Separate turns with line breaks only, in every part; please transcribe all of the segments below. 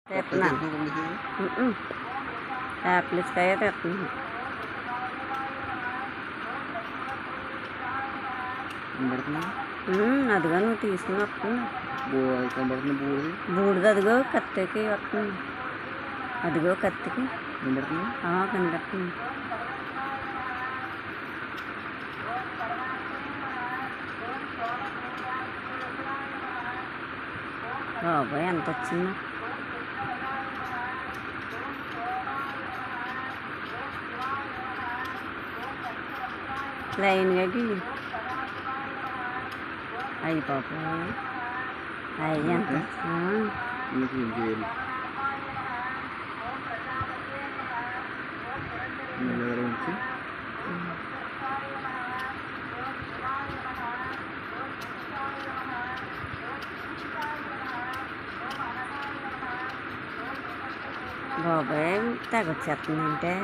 తెస్తున్నాను. యాప్లిస్కాయ తెస్తున్నాను. అదిగో నువ్వు తీసుకుని వస్తుంది. బూడిద అదిగో కత్తికి వస్తుంది. అదిగో కత్తికి కనబడుతుంది. బాబాయ్ ఎంత వచ్చిందో. లైన్గా అయ్యి పాపాయి అయ్యి ఎంత బాబాయ్ తెగొచ్చేస్తుందంటే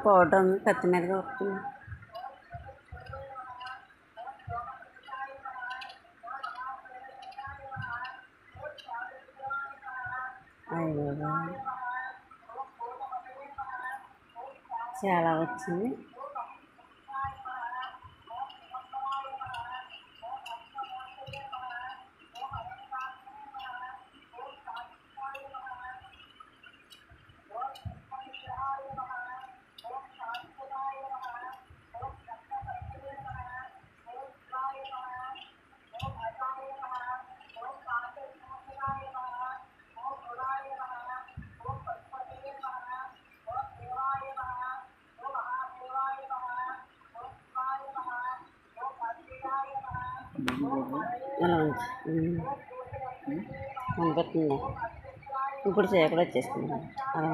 పౌడర్ కత్తి మీదగా వస్తుంది. అయ్యో చాలా వచ్చింది. అలా కనపడుతుంది. ఇప్పుడు చీకటి వచ్చేస్తుంది. అలా